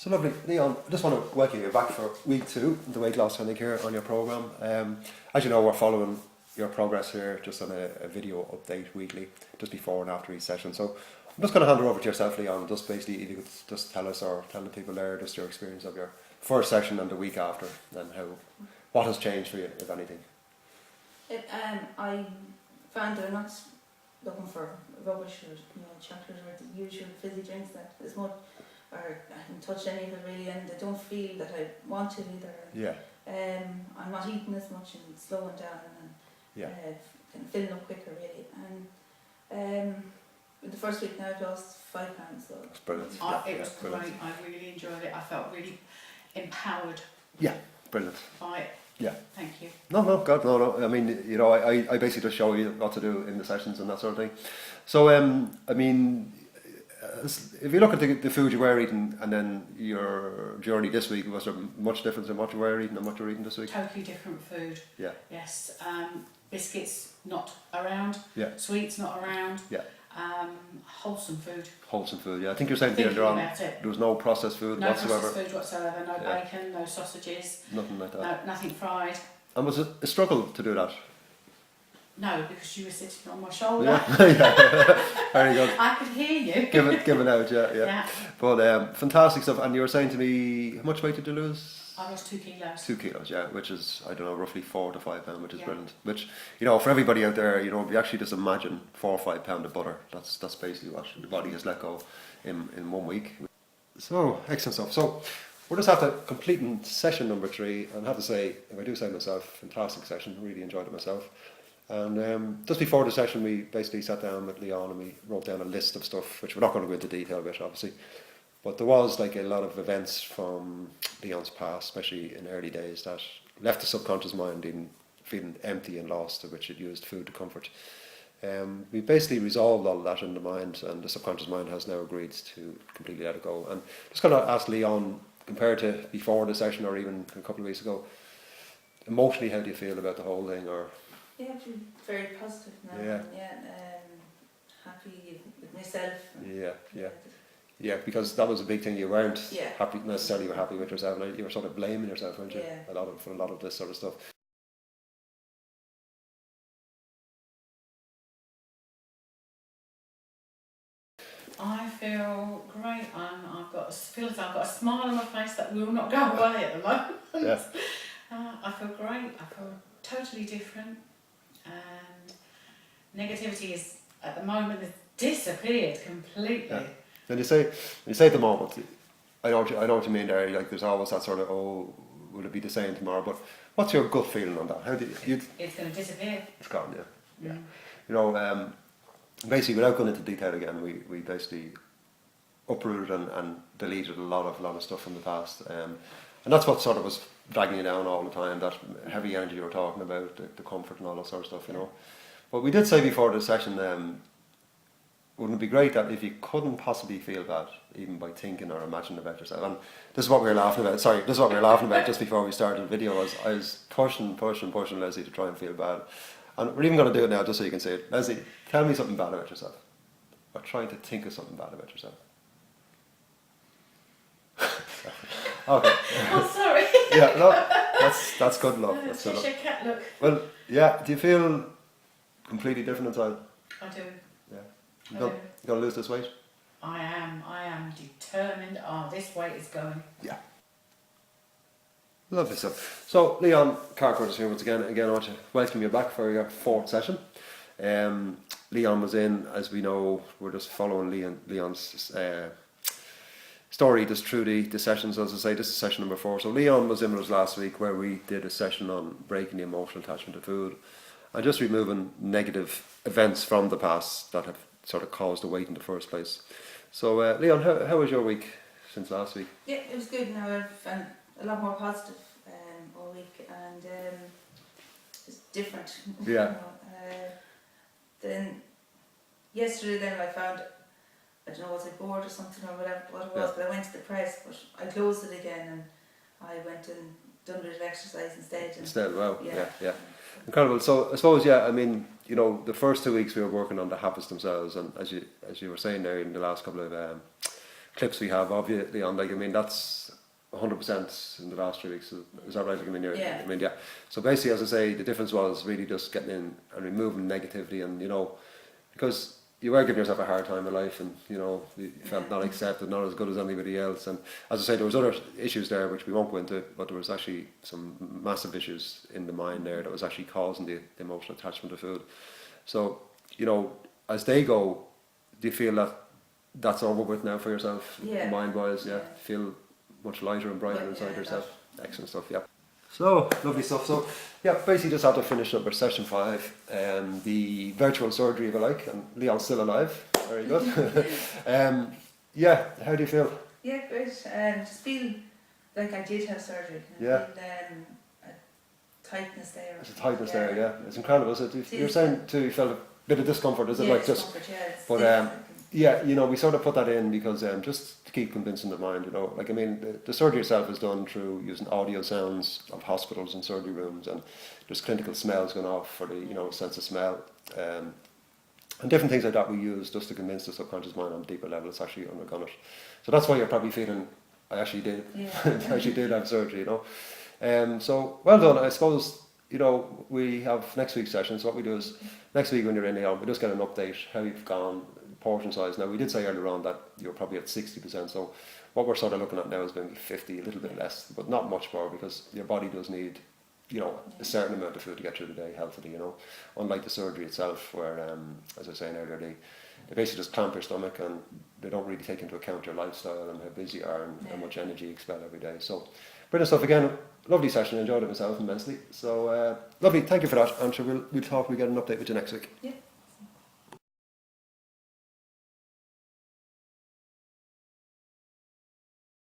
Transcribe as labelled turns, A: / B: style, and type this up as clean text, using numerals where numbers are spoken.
A: So lovely, Leon. I just want to welcome you back for week 2, the weight loss clinic here on your program. As you know, we're following your progress here, just on a video update weekly, just before and after each session. So I'm just going to hand it over to yourself, Leon. Just basically, if you could just tell us or tell the people there just your experience of your first session and the week after, and what has changed for you, if anything.
B: I found they're not looking for rubbish or chocolate or the usual fizzy drinks that is much, or I haven't touched any of it really, and I don't feel that I want to either.
A: Yeah.
B: I'm not eating as much and slowing down and kind of filling up quicker really. And with the first week now I've lost 5 pounds. So
A: That's brilliant.
C: It was great. I really enjoyed it. I felt really empowered.
A: Yeah, brilliant.
C: By it.
A: Yeah.
C: Thank you.
A: No, God, no. I mean, I basically just show you what to do in the sessions and that sort of thing. So, I mean, if you look at the food you were eating and then your journey this week, was there much difference in what you were eating and what you were eating this week?
C: Totally different food.
A: Yeah.
C: Yes. Biscuits not around.
A: Yeah.
C: Sweets not around.
A: Yeah.
C: Wholesome food.
A: Wholesome food, yeah. I think you're saying earlier on there was no processed food whatsoever.
C: No processed food whatsoever. No bacon, no sausages.
A: Nothing like that.
C: No, nothing fried.
A: And was it a struggle to do that?
C: No, because you were sitting on my shoulder.
A: Yeah. Very good.
C: I could hear you.
A: Giving out, yeah. But fantastic stuff. And you were saying to me, how much weight did you lose?
C: I lost 2 kilos.
A: 2 kilos, yeah, which is, I don't know, roughly 4 to 5 pounds, which is brilliant. Which, for everybody out there, if you actually just imagine 4 or 5 pounds of butter, that's basically what the body has let go in 1 week. So, excellent stuff. So, we're just after completing session number 3, and I have to say, if I do say myself, fantastic session, really enjoyed it myself. And just before the session, we basically sat down with Leon and we wrote down a list of stuff, which we're not going to go into detail with, obviously. But there was like a lot of events from Leon's past, especially in early days, that left the subconscious mind in feeling empty and lost, which it used food to comfort. We basically resolved all of that in the mind, and the subconscious mind has now agreed to completely let it go. And just going to ask Leon, compared to before the session or even a couple of weeks ago, emotionally, how do you feel about the whole thing? Or
B: yeah, I feel very positive now.
A: Yeah.
B: Happy with myself.
A: Yeah, because that was a big thing. You weren't
B: happy
A: with yourself. You were sort of blaming yourself, weren't you?
B: Yeah.
A: For a lot of this sort of stuff.
C: I feel great. Feel as I've got a smile on my face that will not go away at the moment.
A: Yeah.
C: I feel great. I feel totally different, and negativity is at the moment has disappeared completely.
A: Yeah. And you say at the moment, I know what you mean there. Like there's always that sort of, will it be the same tomorrow? But what's your gut feeling on that? How do you?
C: It's going to disappear.
A: It's gone, yeah. Basically, without going into detail again, we basically uprooted and deleted a lot of stuff from the past, and that's what sort of was dragging you down all the time. That heavy energy you were talking about, the comfort and all that sort of stuff, But we did say before the session. Wouldn't it be great that if you couldn't possibly feel bad, even by thinking or imagining about yourself? And this is what we were laughing about. Sorry, this is what we were laughing about just before we started the video. I was pushing Leslie to try and feel bad. And we're even going to do it now just so you can see it. Leslie, tell me something bad about yourself. Or trying to think of something bad about yourself. Okay.
C: Oh, sorry.
A: Yeah, no, that's good love. That's good love.
C: Cat look.
A: Well, yeah, do you feel completely different inside?
C: I do.
A: Yeah. You going to lose this weight?
C: I am determined. This weight is going.
A: Yeah. Lovely stuff. So, Leon Carcourt is here once again. Again, I want to welcome you back for your 4th session. Leon was in, as we know, we're just following Leon's story just through the sessions. As I say, this is session number 4. So, Leon was in with us last week where we did a session on breaking the emotional attachment to food and just removing negative events from the past that have sort of caused the weight in the first place. So, Leon, how was your week since last week?
B: Yeah, it was good. Now I've been a lot more positive all week, and just different.
A: Yeah.
B: Then yesterday, then I found, I don't know, was I bored or something or whatever what it was, but I went to the press, but I closed it again and I went and done a bit of exercise instead.
A: Wow. Yeah. Incredible. So I suppose, the first 2 weeks we were working on the habits themselves, and as you were saying there in the last couple of clips we have of you, Leon, like, I mean, that's 100% in the last 3 weeks. Is that right? Like, I mean,
B: Yeah.
A: I mean, yeah. So basically, as I say, the difference was really just getting in and removing negativity, and, you know, because you were giving yourself a hard time in life, and, you know, you felt not accepted, not as good as anybody else. And as I say, there was other issues there which we won't go into, but there was actually some massive issues in the mind there that was actually causing the emotional attachment to food. So, you know, as they go, do you feel that that's over with now for yourself,
B: Yeah.
A: mind-wise? Yeah,
B: Yeah.
A: feel much lighter and brighter
B: Well,
A: inside
B: yeah,
A: yourself. Excellent stuff. Yeah. So lovely stuff. So yeah, basically just have to finish up our session 5, the virtual surgery, if you like, and Leon's still alive. Very good. Yeah, how do you feel?
B: Yeah, great. Just feel like I did have surgery. I
A: Yeah.
B: feel a tightness there.
A: There's a tightness there. Yeah, it's incredible. Is it? You're saying too, you felt a bit of discomfort. Is it
B: Yeah,
A: like just?
B: discomfort, yeah, it's
A: But
B: stiff,
A: yeah, you know, we sort of put that in because just to keep convincing the mind, you know, like, I mean, the surgery itself is done through using audio sounds of hospitals and surgery rooms, and there's clinical smells going off for the, you know, sense of smell, and different things like that we use just to convince the subconscious mind on a deeper level it's actually undergone it. So that's why you're probably feeling, I actually did,
B: Yeah.
A: I actually did have surgery, you know. So well done. I suppose, you know, we have next week's session. So what we do is next week when you're in here, we just get an update how you've gone, portion size. Now we did say earlier on that you're probably at 60%. So what we're sort of looking at now is maybe 50, a little bit less, but not much more, because your body does need, you know, a certain amount of food to get through the day healthily, you know. Unlike the surgery itself, where, as I was saying earlier, they basically just clamp your stomach, and they don't really take into account your lifestyle and how busy you are and how much energy you expel every day. So brilliant stuff. Again, lovely session. I enjoyed it myself immensely. So lovely. Thank you for that. And sure, we'll talk. We get an update with you next week.
B: Yeah.